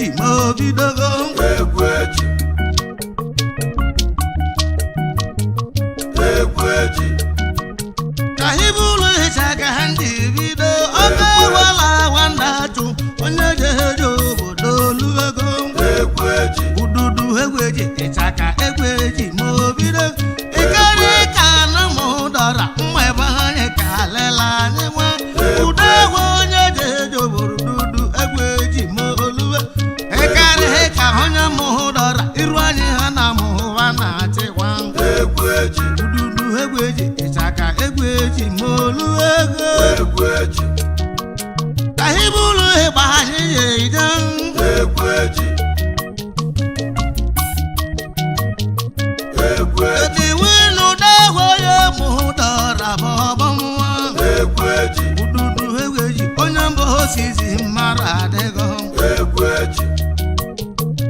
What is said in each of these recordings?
eji ma obidogo egwu eji ka ibu ụlọ hicha ka ha ndị bido oge wala wanda chụ onye jeje obodo oluego egwu eji ududu egwu eji ịchaka egwu eji ma obido ịkarị ka na mụ dọra mma ebe anyị ka lela anyị nwa udo egwu onye jeje obodo dudu egwu eji ma oluwe ịkarị ka onye mụ dọra iru anyị ha na mụ ha na-achịkwa egwu eji ududu egwu eji ịchaka egwu eji ma oluego egwu eji ka ibu ụlọ ịgba anyị ya ide egwu eji egwu eji winu degwo ya mụ dọra bọbọnwa egwu eji ududu egwu eji onye mbụ osizi mara adịgo egwu eji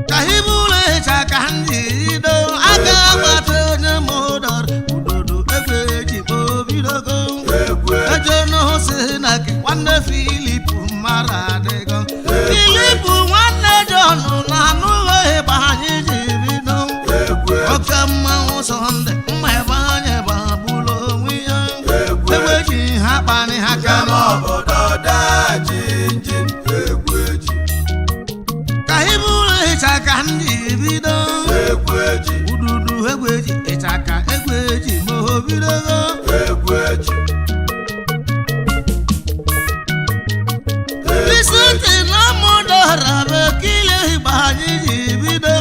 ka ibu ụlọ ịcha ka ndị ido aka agbata onye mụ dọra ududu egwu eji ma obidogo egwu eji eje n'osi na ke nwanne Filip mara adịgo Filip nwanne Jọn na anụghị ịgba anyị ji bido egwu eji oke mmanwụ Sọnde mma ebe anyị gbagburu onwe ya egwu egbe ji ha kpani ha ka kama obodo daji injin egwu eji ka ibu ụlọ ịcha ka ndị bido egwu eji ududu egwu eji ịcha ka egwu eji ma obidogo egwu eji isente na mụdọra bekile igba anyị ji bido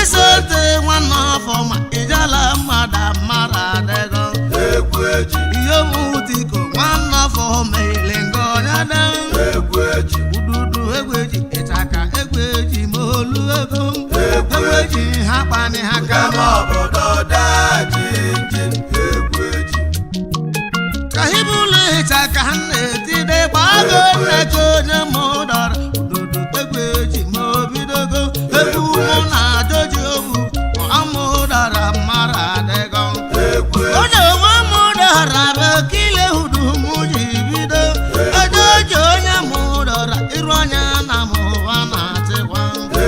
isente nwanne afọ ma ijala mmadụ mara adịgo egwu eji ihe mutiko nwanne afọ meile ngonya de egwu eji ududu egwu eji ịchaka egwu eji ma olu ego egwu eji ha kpani ha kama kama obodo daji injin egwu eji ka ibu ụlọ ịcha ka ha na-etide gbago nneke onye mụ dọrọ ududu egwu eji ma obidogo egwu mụ na doji obu amụ dọrọ mara adịgo egwu eji onye nwe mụ dọrọ bekile udu mụ ji bido edoji onye mụ dọrọ iru anya na mụ ha na-achịkwa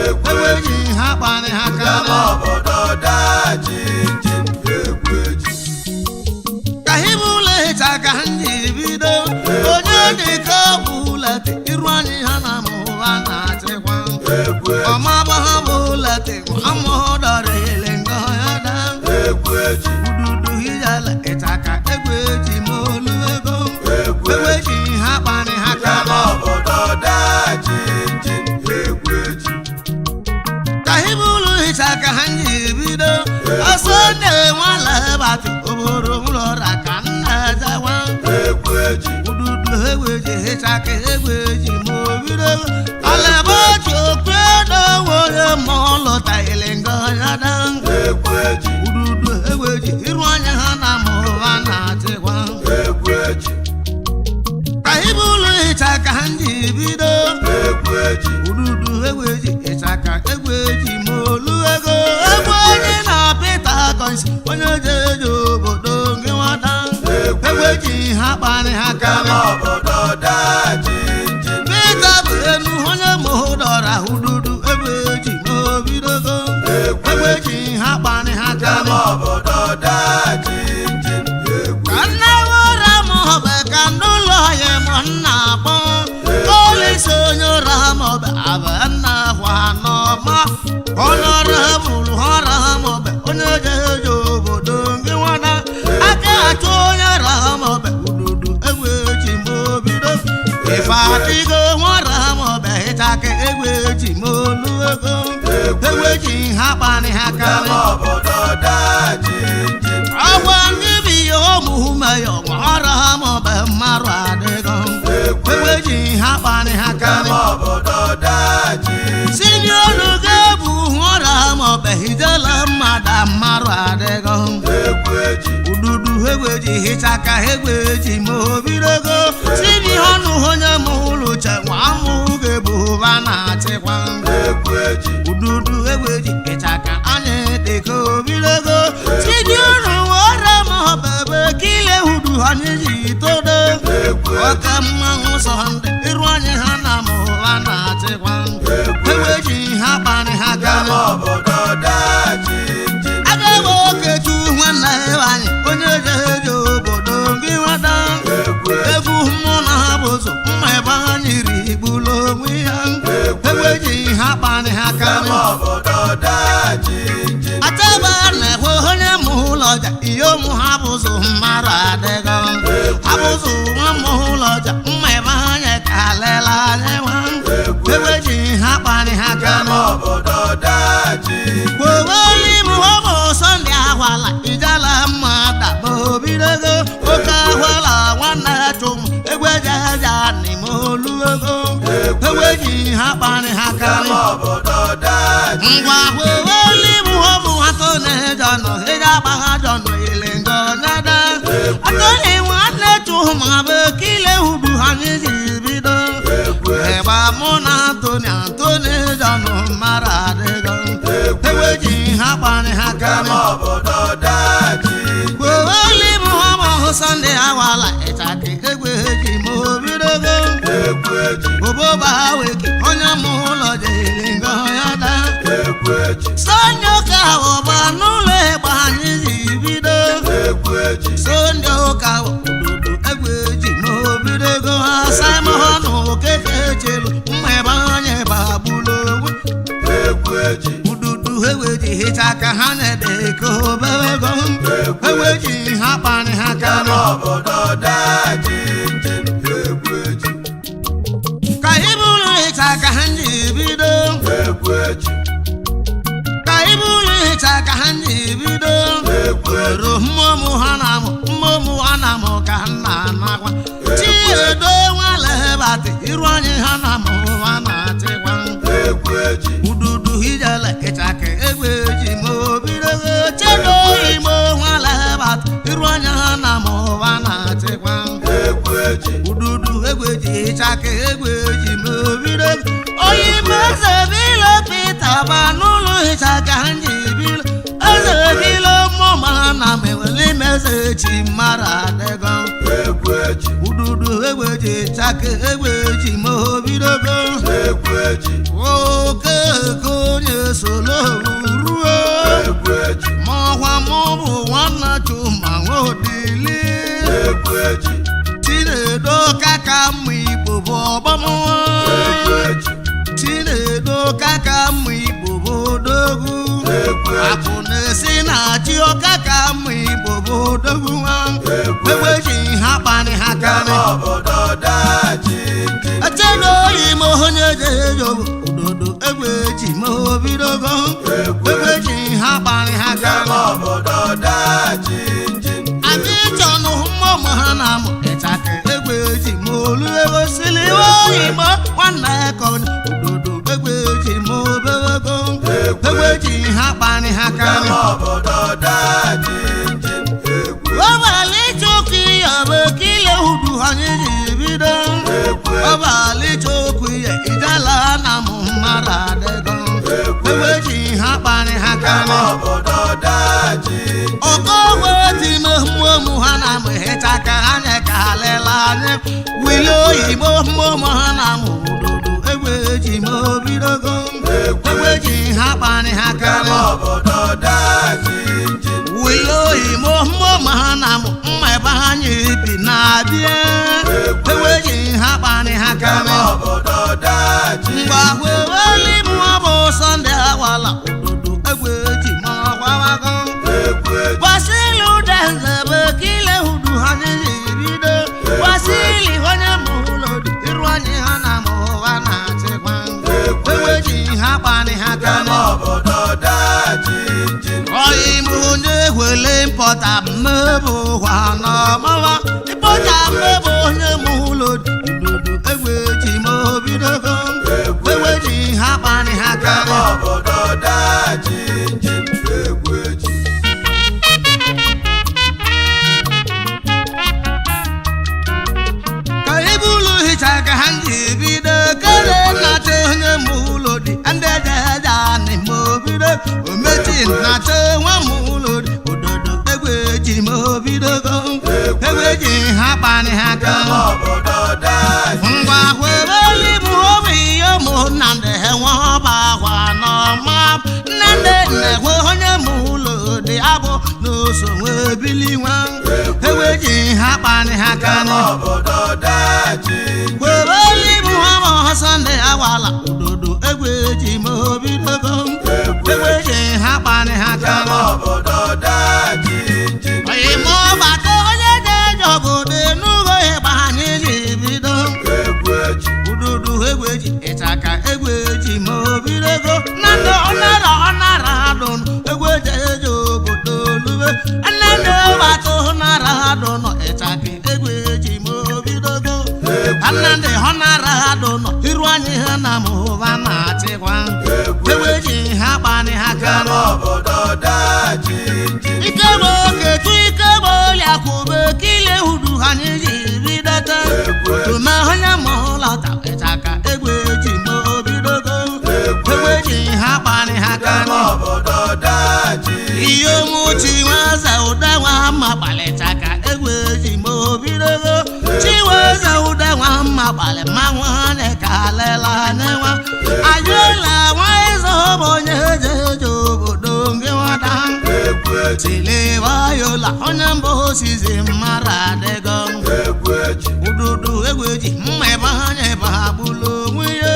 egwu eji ha kpani ha kama kama obodo daji injin egwu eji ka ibu ụlọ ịcha ka ndị bido onye dịka ọbụlete iru anyị ha na mụ ha na-achịkwa egwu eji ọmaba ha bụ lete amụdọrọ ele ngo ya da egwu eji ududu hijala ịchaka egwu eji ma olu ego egwu egwu eji eji ha kpani ha kama kama obodo daji injin egwu eji ka ibu ụlọ ịchaka ha ndị bido ọsọ na-enwala batụ obodo ụlọra ka nna ezewa egwu eji ududu egwu eji ịchaka egwu eji ma obido alaba otu okwu edowo onye ma ọ lụtaghịlị ngo ya da egwu eji ududu egwu eji iru anya ha na mụ ha na-achịkwa egwu eji ka ibu ụlọ ịchaka ndị bido egwu eji ududu egwu eji ịchaka egwu eji ma olu ego egwu onye na Pita Kọnsi onye jeje obodo gị nwata egwu eji ha kpani ha kama kama obodo daji injin Pita bụ enu onye mụ dọra ududu egwu eji ma obidogo egwu eji ha kpani ha kama kama obodo daji injin egwu ka nne ụra m ọbụ ka ndị ụlọ ya mụ nna akpọ olisi onye ụra m ọbụ abụ nna kwa n'ọma onye ọrụ ha bụrụ ọra ha m ọbụ onye jeje obodo gị nwada aka achụ onye ra ha m ọbụ ududu egwu eji ma obido ife adịgo nwara ha m ọbụ ịchaka egwu eji ma olu ego egwu eji ha kpani ha kama kama obodo daji injin agwa ndị bi ya ụmụme ya ọra ha ma ọbụ mmarụ adịgo egwu eji ha kpani ha kama kama obodo daji sinye olu ga-ebu ọra ha ma ọbụ hijela mmadụ mmarụ adịgo egwu eji ududu egwu eji hichaka egwu eji ma obidogo sini ọnụ onye ma ụlọ uche nwa amụ ga-ebu ha na-achịkwa egwu eji ududu egwu eji ịchaka anya dịka obidogo sini ọnụ ọra ma ọbụ ebe kile udu anyị ji todo egwu eji oke mmanwụ Sọnde iru anyị ha na mụ ha na-achịkwa egwu eji ya eweji ha kpani ha karị ataba na-ekwe onye mụ ụlọ ọja ihe ụmụ ha bụzụ mmadụ adịgo abụzụ nwa mụ ụlọ ọja mma ebe anya ka lela anya nwa eweji ha kpani ha karị kweweli mụ ọ bụ Sọnde agwala ijala mma daba obidogo oke ahwala nwanne chụm egwejeja n'ime olu ego eweji ha kpani ha karị ngwa kweweli mụ ọ bụ atone jọnọ ịja gbagha jọnọ ile ngọnyada atone nwanne chụm abụ kile hudu ha n'iji bido ebe mụ na Antoni jọnọ mara adịgo eweji ha kpani ha karị kweweli mụ ọ bụ Sọnde agwala ịchake egweji ma obidogo oboba weki onye mụ ụlọ jere ngọnyada Sọnde ụka ọba n'ụlọ ịgba anyị ji bido Sọnde ụka obodo egweji ma obidogo ha Simon Okeke chelu mma ebe anya bagbulu ududu egweji hicha ka ha na-ede ka obego egweji ha kpani ha karị ka ibulu hicha ka ha ji bido ka ibulu hicha ka ha ji bido ero mmụmụ ha na-amụ ka nna anakwa Chiedo nwalebati iru anyị ha na-amụ ha na-achịkwa ududu hijele ịchaka egweji ma obidogo Chiedo Igbo nwalebati iru anyị ha na-amụ ha na-achịkwa ududu egweji ịchaka egweji ma obidogo oyime eze bilo Pita ba n'ụlọ ịchaka ha ji bilo eze bilo mmụma na meweli meze chi mara adịgo ududu egweji ịchaka egweji ma obidogo oke onye solo ruo ma ọkwa mụ bụ nwanna Chuma Nwadili Chinedo kaka mmụ Igbo bụ ọgbamụwa Chinedo kaka mmụ Igbo bụ odogwu akụ na-esi na chi ọkaka mmụ Igbo bụ odogwu nwa egweji ha kpani ha karị Chiedo Igbo onye jejo udodo egweji ma obidogo egweji ha kpani ha karị anyị chọnụ mmụmụ ha na-amụ ịchaka egweji ma olu ego sili Igbo nwanne ka udodo egweji ma obego egweji ha kpani ha karị ọbali chukwu ya bụ kile hudu anyị ji bido ọbali chukwu ya ijala na mụ mara adịgo egweji ha kpani ha karị ọkọgwe dị mmụmụ ha na-amụ ịchaka anya ka lela anya wili Igbo mmụmụ ha na-amụ udodo egweji ma obidogo egweji ha kpani ha karị wili Igbo mmụmụ ha na-amụ mma ebe anyị bi na-abịa egweji ha kpani ha karị mgbe kweweli mụ ọ bụ Sọnde agwala udodo egweji ma ọgwawago Wasili udenze bụ kile hudu ha ji bido Wasili onye mụ ụlọ dị iru anyị ha na-amụ ha na-achịkwa egweji ha kpani ha karị ọyịmụ onye wele mpọta mmebụ ụwa n'ọmawa ịpọta mmebụ onye mụ ụlọ dị udodo egweji ma obidogo egweji ha kpani ha karị ka ibulu hicha ka ha ji bido kele na-achọ onye mụ ụlọ dị ndị ejeja n'ime obido omechi na-achọ nwa mụ ụlọ dị udodo egweji ma obidogo egweji ha kpani ha karị ngwa kweweli mụ obi ihe mụ Nnamdi enwe ọba akwa n'ọma Nnamdi na-ekwe onye mụ ụlọ dị abụ n'oso nwee bili nwa egweji ha kpani ha karị kweweli mụ ọsọ Nande awala udodo egwe ji mo bidogo egwe ji ha kpani ha kama obodo daji njin oyi mo bato onye je jobodo enugo ịgba anyị ji bido udodo egwe ji ịchaka egwe ji mo bidogo Nande ọnara adụnụ egwe ji eji obodo lube Nande bato ọnara adụnụ ịchaka egwe ji mo bidogo Nande ọnara adụnụ iru anyị ha na mụba na-achịkwa egwe ji ha kpani ha kama obodo daji njin ike bụ oketu ike bụ ọlịa kwube kile hudu anyị ji bidote tume onye ma ụlọta ịchaka egwe ji ma obidogo egwe ji ha kpani ha kama obodo daji ihe mụchi nweze ụda nwa mma kpalịchaka egwe ji ma obidogo chiweze ụda nwa mma kpalị mmanwụ anyị ka lela n'enwa ajụla nwa ịzọ bụ onye eje obodo ngị nwata Tilewayola onye mbụ osizi mara adịgo ududu egwe ji mma ebe anya ebe ha bụlụ onwe ya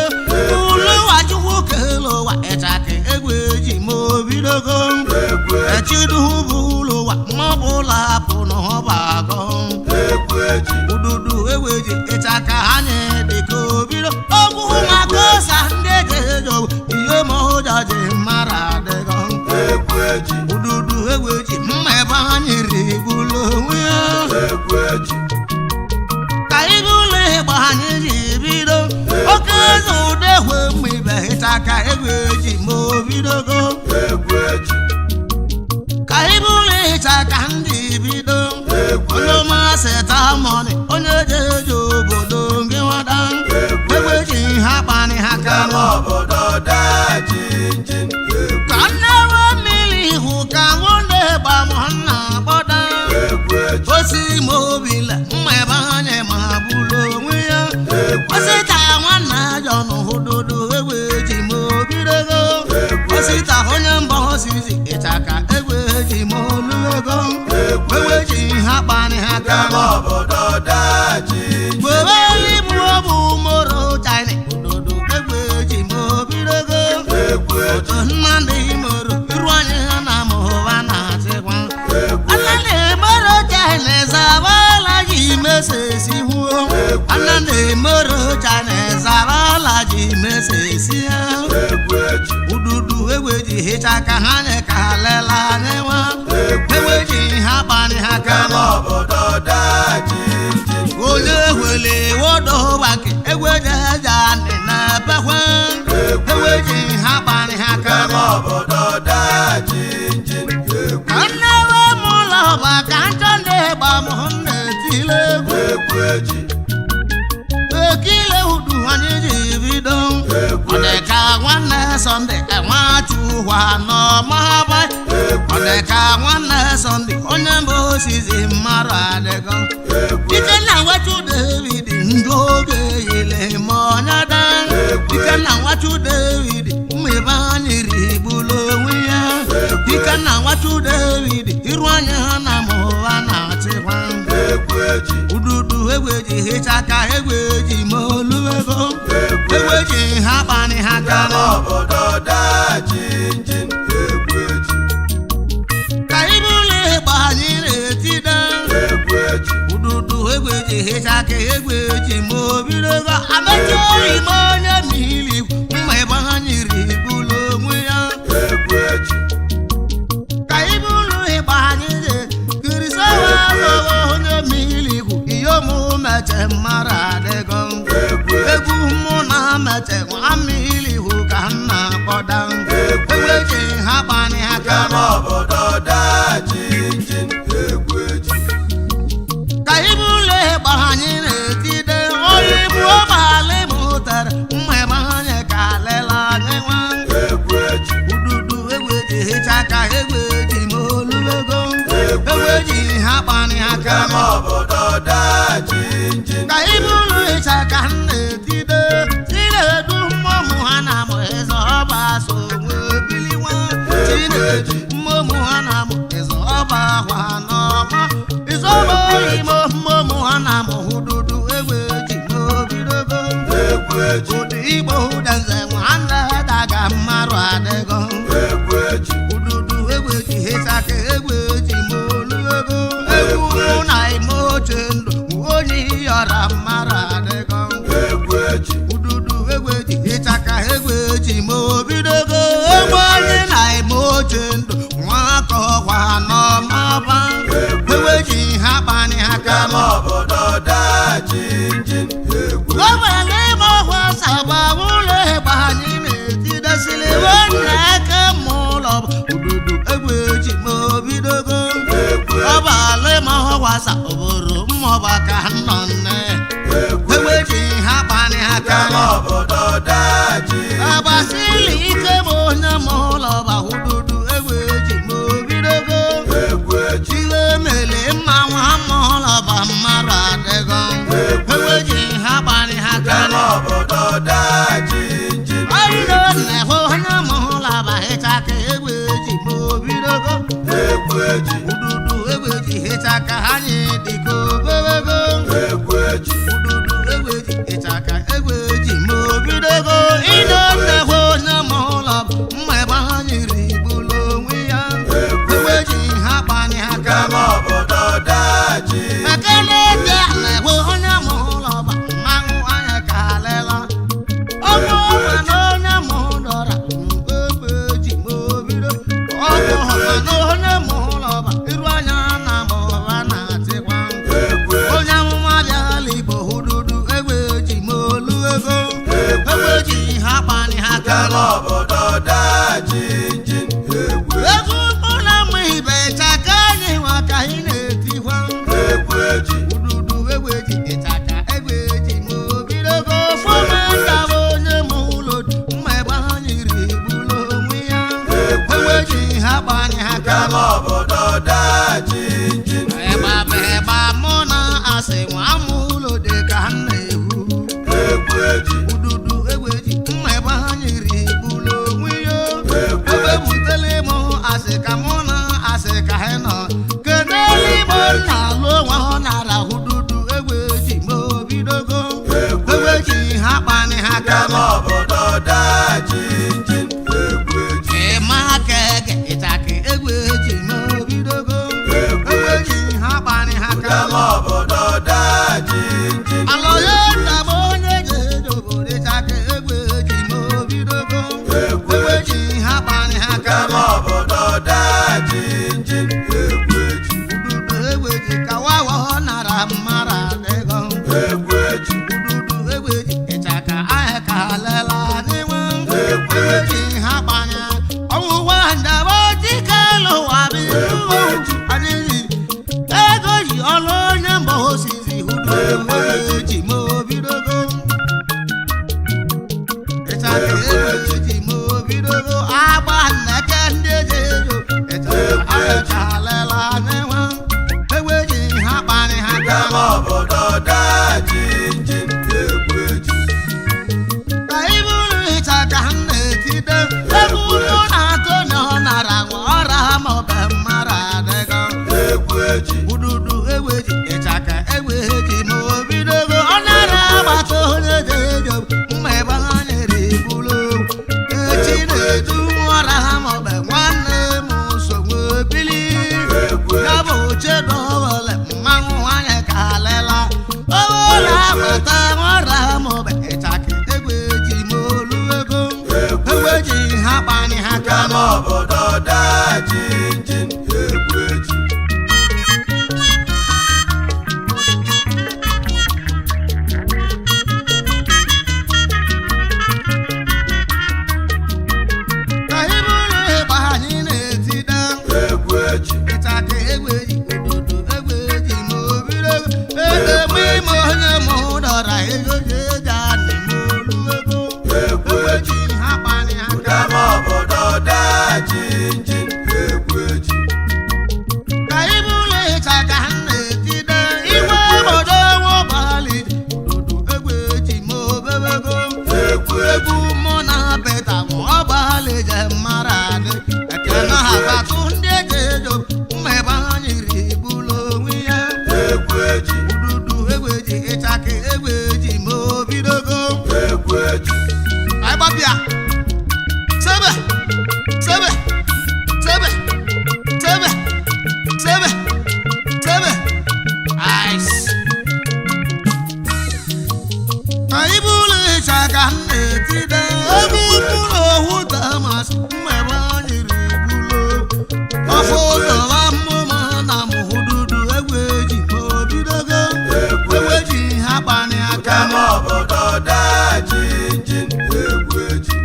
ụlọụwa chukwu kele ụwa ịchaka egwe ji ma obidogo echidu bụ ụlọụwa maọbụ ụlọ hapụ n'ọba agọ ududu egwe ji ịchaka anyị dịka obido ogwu maka ọsa ndị ejejo ihe ma ụjọ ji mara adịgo ududu egwe ji mma ebe anyị rigbulo onwe ya ka ibe ụlọ ịgba anyị ji bido oke eze ụda egwe mma ibe ịchaka egwe ji ma obidogo ka ibe ụlọ ịchaka ndị bido onye masị tamọnị onye jeje obodo ngị nwada egwe ji ha kpani ha kama obodo daji njin ka nnewe mmiri ihu ka nwunde gbamọ nna gbọda osi ma obile mma ebe anya ma bụrụ onwe ya osita nwanna jọnụ hududu egwe ji ma obidogo osita onye mba osizi ịchaka egwe ji ma olugo egwe ji ha kpani ha kama obodo daji gbebe ibu ọbụ moro china udodo egwe ji ma obidogo otu nnadị moro iru anyị ha na mụba na-achịkwa Anande moro china zabala ji mesesi huo Anande moro china zabala ji mesesi ha ududu egwe ji hichaka ha nye ka lela n'enwa egwe ji ha kpani ha kama obodo daji njin onye wele wodo baki egwe jeja ndị na-ebekwe egwe ji ha kpani ha kama obodo daji njin ka nnewe m ụlọ ọba ka nchọ ndị gba m na-etile egwu ekile udu anyị ji bido ọ dị ka nwanne Sọnde enwachukwa n'ọmaba ọ dị ka nwanne Sọnde onye mbụ osizi mmadụ adịgo ike na nwachu David ndị oge yile ma ọnya da ike na nwachu David mma ebe anyị rigbulu onwe ya ike na nwachu David iru anya ha na mụwa na-achịkwa ududu egwe ji hichaka egwe ji ma oluego egwe ji ha kpani ha kama obodo daji njin ka ibe ụlọ ịgba anyị na-etide ududu egwe ji hichaka egwe ji ma obidogo amechi oyi ma onye mmiri mma ebe anyị rigbulu onwe ya ka ibe ụlọ ịgba anyị ji kirisawa onye mmiri ihe omume meche mmadụ adịgo egwu mụ na meche nwa mmiri hụ ka m na-akpọda egwe ji ha kpani ha kama obodo daji njin ka ibu ụlọ ịgba anyị na-etide onye ibu ọbalị mụtara mma ebe anyị ka lela anyị nwa ududu egwe ji hicha ka egwe ji ma oluego egwe ji ha kpani ha kama obodo daji njin ka ibu ụlọ hicha ka m na-etide chinedu mmụmụ ha na mụ ịzọ ọba so nwe biliwa chinedu mmụmụ ha na mụ ịzọ ọba ahwa n'ọma ịzọ ọba oyi mmụmụ ha na mụ hududu egwe ji ma obidogo egwu eji ụdị igbo danze nwanne daga mmarụ adịgo egwu eji ududu egwu eji hechaka egwu eji ma olu ego egwu mụ na ime oche ndụ onye yọrọ mmarụ adịgo egwu eji ududu egwu eji hechaka egwu eji ma obidogo egwu onye na ime oche ndụ nwaka ọkwa n'ọmaba egwu eji ha kpani ha kama kama obodo daa jinjin egwu gọvanọ ime ọhụụ saba ụlọ egbe anyị na-etidesịrị nwanne aka ma ụlọ ududu egwu eji ma obidogo egwu ọbala ime ọhụụ sa obodo mmụọba ka nọ nne egwu eji ha kpani ha kama kama obodo daa jinjin agbasili ike ma onye ma ụlọ ba ududu egwu eji ma obidogo egwu eji iwe mele mma nwa ma ụlọ ba mmadụ adịgo egwu eji ha kpani ha kama kama obodo daa jinjin ọrịa na-ehụ onye ma ụlọ ba hịchaka egwu eji ma obidogo egwu eji ududu egwu eji hịchaka anyị dịka obewego egwu eji ududu egwu eji hịchaka egwu eji ma obidogo ịnọ na-ehụ onye ma ụlọ mma ebe ha nyiri bụlụ onwe ya egwu eji ha kpani ha kama kama obodo daa jinjin ekele dị na-ehụ onye ma ụlọ ba mmanwụ anya ka alela ọgwụ ọma na onye ma ụdọra egwu eji ma obido ọgwụ ọma na onye ma ụlọ ba iru anya na ma ụra na-atịkwa egwu onye amụma bịala igbo hududu egwu eji ma olu ego egwu eji ha kpani ha kama kama obodo daa jinjin egwu egwu ụlọ mma ibe chaka anyị nwa ka anyị na-etikwa egwu eji ududu egwu eji ịchaka egwu eji ma obidogo fọma ndaba onye ma ụlọ mma ebe ha nyiri bụlụ onwe ya egwu eji ha kpani ha kama kama obodo daa jinjin ịgba mụ na asị nwa m ụlọ dị ka m na-ewu egwu eji ududu egwu eji mma ebe ha nyiri bụlụ onwe ya egwu ebe eji butere mụ asị ka mụ na asị ka ha nọ kedu eluigbo nna alụ onwe ha nara ududu egwu eji ma obidogo egwu eji ha kpani ha kama kama obodo daa jinjin egwu eji ịma ka ege ịchaka egwu eji ma obidogo egwu eji ha kpani ha kama kama obodo daa jinjin alọye ndaba onye ga-eji obodo ịchaka egwu eji ma obidogo egwu eji ha kpani ha kama kama obodo daa jinjin egwu eji ududu egwu eji ka wawa ọ nara mmara adịgo egwu eji ududu egwu eji ịchaka ahịa ka lela n'inwe egwu eji ha kpanya ọnwụwa ndaba dike lụwa bụ adịghị ego ji ọlụ onye mba osizi ududu egwu eji ma obidogo ịchaka egwu eji ma obidogo agba nneke ndị eji ejo ịchaka ahịa ka lela n'inwe egwu eji ha kpani ha kama kama obodo daa jinjin egwu eji ka iburu ịchaka m na-etide egwu mụ na-atụ na ọ nara nwa ọra ma ọ bụ mmara adịgo egwu eji ududu egwu eji ịchaka egwu eji ma obidogo ọ nara agbata onye ji ejo mma ebe ha nyere ibulu echi na-edu ọra ha ma ọ bụ nwanne m nsogbu ebili egwu ya bụ chedowele mmanwụ anya ka lela ọbụla agbata ọra ha ma ọ bụ ịchaka egwu eji ma olu ego egwu eji ha kpani ha kama kama obodo daa jinjin egwu eji ka iburu ịgba anyị na-etide egwu eji ịchaka egwu eji obodo egwu eji ma obidogo egbe ime onye ma ụdọra ego ji eji anị ma olu ego egwu egwu eji eji ha kpani ha kama kama obodo daa jinjin egwu eji ka iburu ịchaka m na-etide igwe obodo nwụbali obodo egwu eji ma obebego egwu eji egwu mụ na beta ma ọ gbali je mara adị ekene ha batụ ndị eji ejo mma ebe ha nyiri bụlụ onwe ya egwu eji ududu egwu eji ịchaka egwu eji ma obidogo egwu eji agbapịa sebe sebe sebe sebe sebe sebe ice anyị bụrụ ịcha ka m na-etide ebe mkpụrụ ohu damas mmebe anyị ribulo ọfọ ụzọwa mmụma na mụhududu egwu eji ma obidogo egwu eji ha kpani aka kama obodo daji injin egwu eji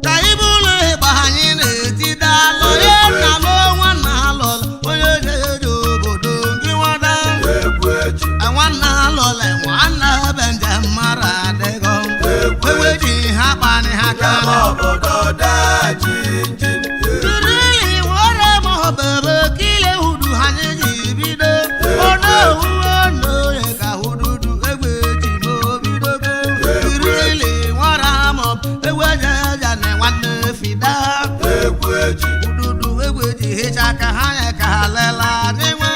ka anyị bụrụ ịgba anyị na-etide alụ ya nna n'ọnwa na alụla onye na-eji obodo gị nwada egwu eji nwanna alụla nwanna be njem mara adịgo egwu eji ha kpani ha kama kama obodo daji injin egwu Tụrụli were m obere kile hudu anyị ji bido ọnụ owuwe n'oye ka hududu egbe ji ma obidogo Tụrụli nwara m egbe jeja na nwanne fida egwu eji hududu egbe ji hicha ka ha ya ka ha lela n'inwe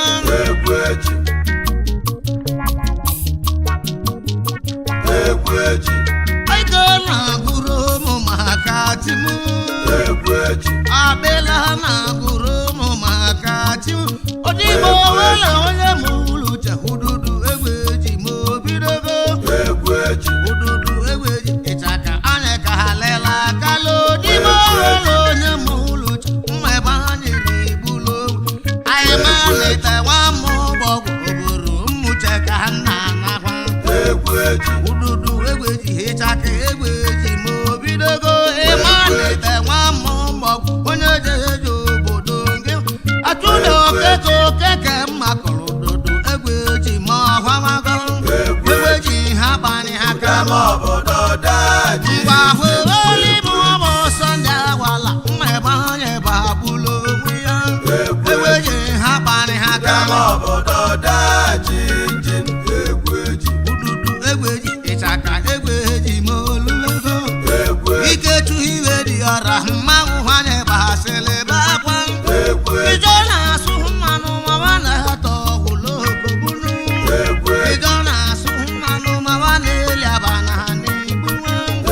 egwu eji egwu eji ego na-agụrụ ụmụ maka timu egwu eji abịla na-agụrụ ụmụ maka timu ọdịgbo wela onye ma ụlọ uche hududu egbe ji ma obidogo egwu eji hududu egbe ji ịchaka anya ka ha lela kala ọdịgbo wela onye ma ụlọ uche mma ebe anyị ribulo anyị malite nwa mmụ ụgbọgwụ oboro mmụche ka ha na-anakwa egwu eji hududu egbe ji ịchaka egbe ji ma obidogo ịmalite nwa mmụ mgbọgwụ onye jeje obodo gị atụle okeke okeke mma kọrọ dodo egbe ji ma ọhwamago egbe ji ha kpani ha kama kama obodo daji mgbe ahụ olimu ọmụ ọsọ ndị agwala mma ebe onye bụ agbụla onwe ya egbe ji ha kpani ha kama kama obodo daji injin egwu eji hududu egbe ji ịchaka egbe ji ma olulego egwu eji ikechu iwe dị ọra mmanwụ nwanyị gbasịrị bakwa egwu eji ijọ na-asụ mmanụ mawa na-atọ ụlọokogbunu egwu eji ijọ na-asụ mmanụ mawa na-eli abana ha n'igbu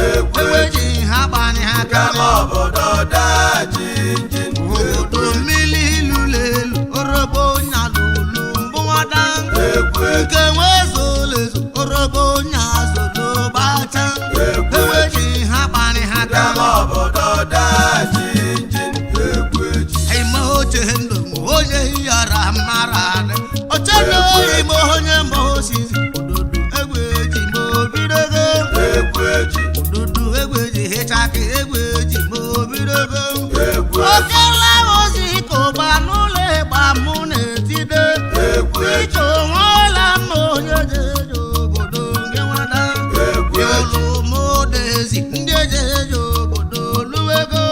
egbe ji ha gbani ha kama kama obodo daji injin obodo mmiri lụrụ elu orobo nyalụlu mbụwada egwu eji nke nwezolezo orobo nyazolo gbacha egbe ji ha gbani ha kama kama obodo daji injin egwu eji ime oche ndụ m onye yara mara adị oche na ime onye mba osisi ududu egbe ji ma obidogo egwu eji ududu egbe ji hịchaka egbe ji ma obidogo egwu eji okela ozi ka ụgba n'ụlọ ịgba mụ na-etide egwu eji ike onweela mma onye jeje obodo gị nwada egwu eji yolu modezi ndị ejeje obodo luwego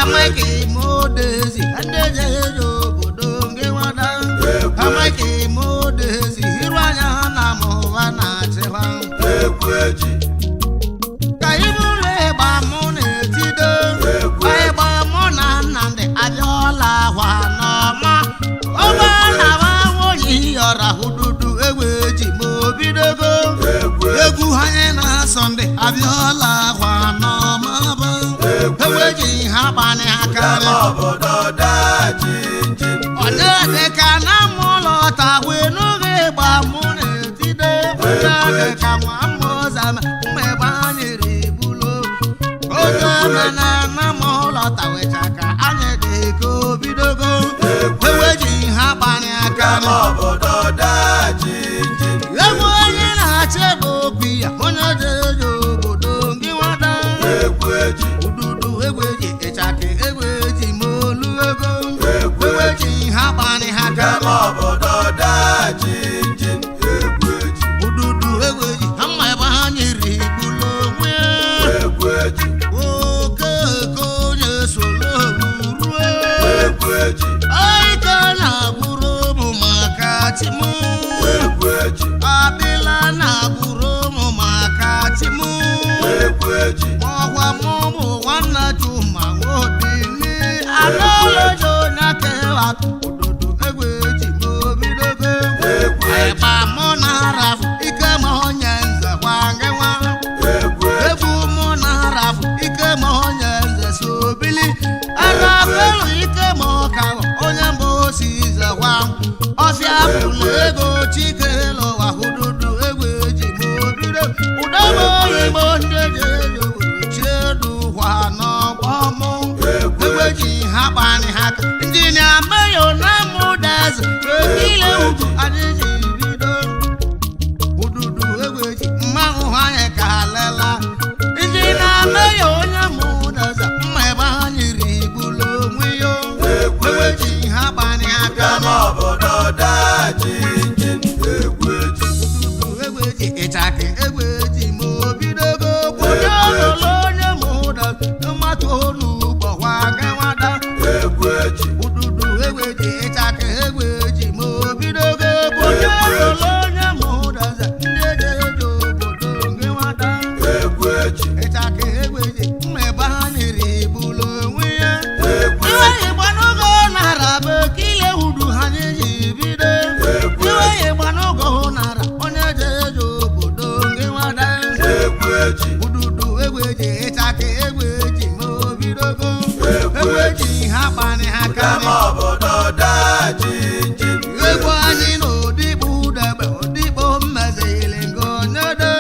amaghị modezi ndị ejeje obodo gị nwada amaghị modezi iru anya na mụwa na-achịkwa egwu eji ka ibụlụ ịgba mụ na-etide ịgba mụ na Nnamdị Abịọla ahwa n'ọma ọgba na-awa onye yọra hududu egbe ji ma obidogo egwu eji egwu anyị na-asọ ndị Abịọla ahwa n'ọma bụ egbe ji ha gbani aka kama obodo daji injin onye dịka na mụlọ tagwe n'oge ịgba mụ na-etide onye dịka nwa mmụzama mma ebe anyị ribulo oge mena na mụlọ tawechaka anyị dịka obidogo egbe ji ha gbani aka kama obodo daji injin egwu onye na-achị ebe okwu ya onye jeje obodo gị nwada egwu eji ududu egbe ji ịchaka egbe ji ma olu ego egwu egbe eji ji ha gbani ha kama kama obodo daji injin egwu eji ududu egbe ji ha mma ebe ha nyere igbulo onwe egwu eji okeke onye solo ruo egwu eji anyị ka na-agụrụ ụmụ maka timu egwu eji abịla na-agụrụ ụmụ maka timu egwu eji ọgwa mụmụ nwanna Chuma nwadini anọlejo onye kewa ududu egbe ji ma obidogo egwu eji ịgba mụ na arafụ ike ma onye ike ma onye nze so bili ana felu ike ma ọka onye mbụ si zakwa ọfịa pụlụ ego chike lọwa hududu egbe ji ma obido ụdọba oyibo ndị jejo chiedu kwa n'ọgbọmụ egbe ji ha kpani ha injinia meyo na mụdaz ile ugwu adịghị bido hududu egbe ji mmanwụ ha ya ka lela injinia meyo onye mụdaz mma ebe ha nyiri bulu onwe ya egbe ji ha kpani aka n'obodo daji ịchaka egbe ji ma obidogo kwụnye ọlụlụ onye mụda mmatụ onugbo gwa gawada ududu egbe ji ịchaka egbe ji ma obidogo kwụnye ọlụlụ onye mụda ndị ejeje obodo gawada ịchaka egbe ji mma ebe ha nyere ibulu onwe ya iwe ịgbanugo nara bụ kile udu ha ji bido iwe ịgbanugo nara onye jeje ududu egbe ji ịchaka egbe ji ma obidogo egbe ji ha kpani ha karị egwu anyị na odigbo udebe odigbo mmezili ngonyede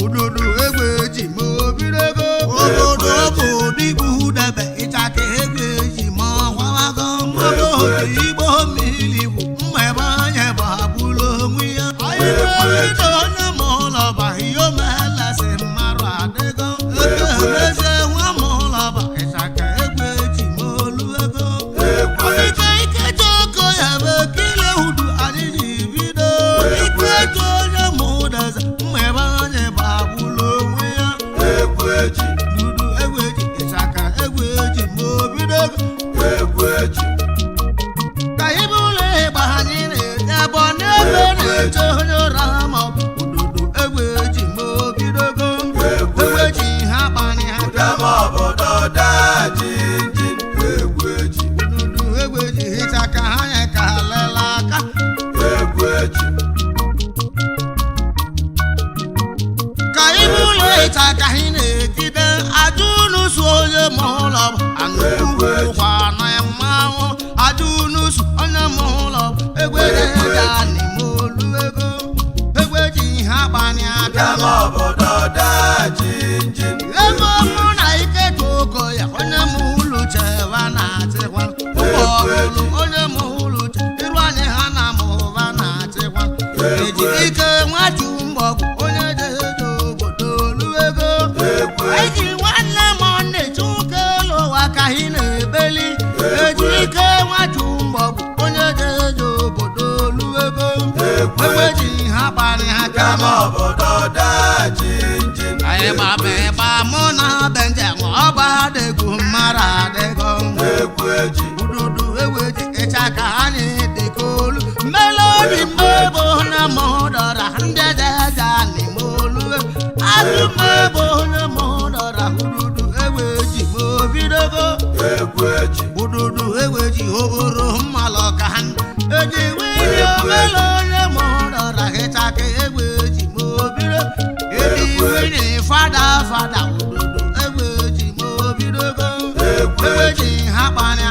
ududu egbe ji ma obidogo obodo bụ odigbo udebe ịchaka egbe ji ma ọgwawago mmadụ odigbo mmiri bụ mma ebe anya bụ abụlụ onwe ya obido onye mụlọba iyo melasi mmarụ adịgo ego emeze nwa mụlọba ịchaka egbe ji ma olu ego ọdịka ikeji oko ya bụ ekile udu adịghị bido ikeji onye mụdaza mma ebe anya bụ abụlụ onwe ya dudu egbe ji ịchaka egbe ji ma obidogo ka ibe ụlọ ịgba anyị na-eje ebe ọ na-ebe na-eche onye ụra ma ọ bụ ududu egbe ji ma obidogo egbe ji ha kpani ha n'obodo daji ududu egbe ji ịchaka ha ya ka lela aka ka ibe ụlọ ịchaka anyị na-ejide ajụ n'ụsụ onye ma ụlọ anụkwu kwa na mmanwụ ajụ n'ụsụ onye ma ụlọ egbe na-eja n'ime olu ego egbe ji ha kpani aka n'obodo daji ego mụ na ike ka ogo ya onye ma ụlọ cheva na-achịkwa ụgbọ ọbụlụ onye ma ụlọ iru anyị ha na mụba na-achịkwa eji ike nwaju mgbọgwụ onye jeje obodo olu ego eji nwanne m na-eche ụka elu ụwa ka anyị na-ebeli eji ike nwaju mgbọgwụ onye jeje obodo olu ego egbe ji ha kpani ha ka n'obodo daji anyị gbaba ịgba mụ na benjem ọgba adịgwu mara adịgo ududu egbe ji ịchaka anyị dịka olu melodi mmebo na mụdọra ndị ejeja n'ime olu azụ mmebo na mụdọra ududu egbe ji ma obidogo ududu egbe ji oboro mmalụ ka eji wili omele onye mụdọra ịchaka egbe ji ma obido eji wili fada ududu egbe ji ma obidogo egbe ji ha kpanya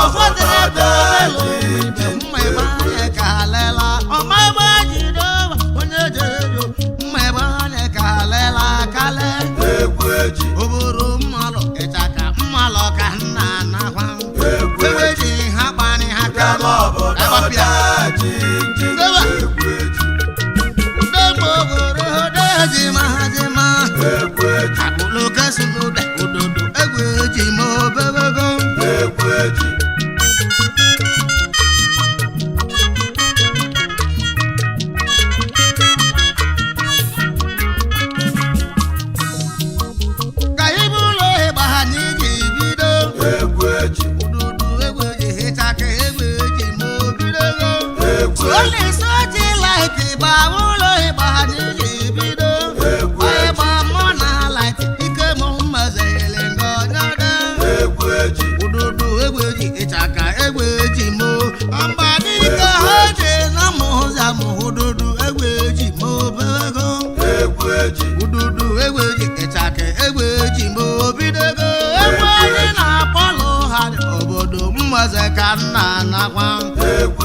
ụfọdụ ebe omele ibe mma ebe anya ka lela ọma ebe jidoba onye jejo mma ebe anya ka lela kale oboro mmalụ ịchaka mmalụ ka nna nakwa egbe ji ha kpani ha ka agbapịa akpụlụ kesụlụda ududu egbe ji ma obebego ka ibe ụlọ ịgba ha n'iji bido ududu egbe ji ịchaka egbe ji ma obidogo olisa ji laiti gba ụlọ ịgba ha n'iji bido ịgba mụ na laiti ike mụ mmezili ngonyede ududu egbe ji ịchaka egbe ji ma mgbadike ha ji na mụza mụ ududu egbe ji ma obego ududu egbe ji ịchaka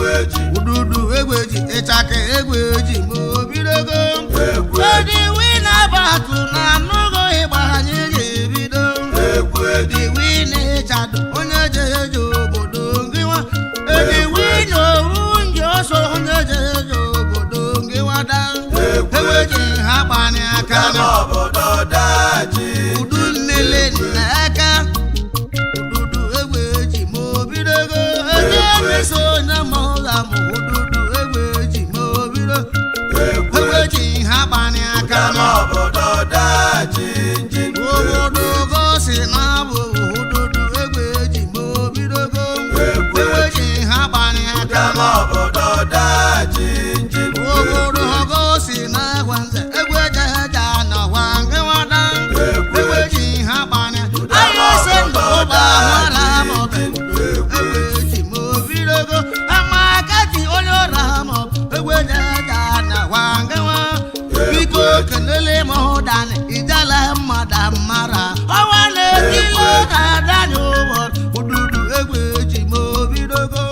egweji ududu egweji ịchaka egweji ma obidogo egweji edi wina batu na anụgo ịgba anyị ga-ebido egweji edi wina ịchado onye jeje obodo ngịwa edi wina owu nje ọsọ onye jeje obodo ngịwada egweji ha gbanye aka kama obodo daji udu nnele nna aka ududu egweji ma obidogo eje meso onye ma ụla ma ududu egweji ma obido egweji ha gbanye aka kama obodo daji njin obodo gosi na abụ ududu egweji ma obidogo egweji ha gbanye aka kama obodo daji njin obodo gosi na gwanze egweji eja na wangewada egweji ha gbanye anyị ese ndụ ụba nwara maọbụ egweji ma obidogo amakati onye ụra maọbụ egweji eja na wangewa biko kelele ma ụdani ijala mmadụ mara ọnwa na-etili ga-adani ụbọ ududu egweji ma obidogo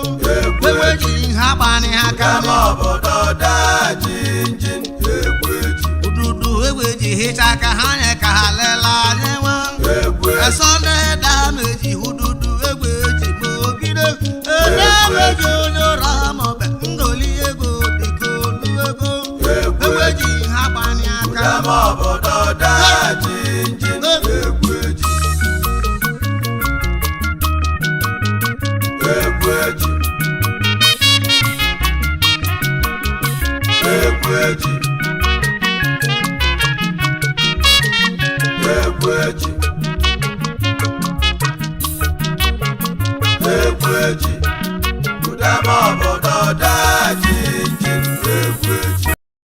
egweji ha gbanye aka kama obodo daji njin egweji ududu egweji hicha ka ha nye ka ha lela anyị nwa egweji esonde dameji ududu egweji ma obido edameji onye ụra maọbụ ngoli ego dịka olu ego egweji ha gbanye aka kama obodo daji njin egweji egweji egweji egweji egweji kama obodo daji njin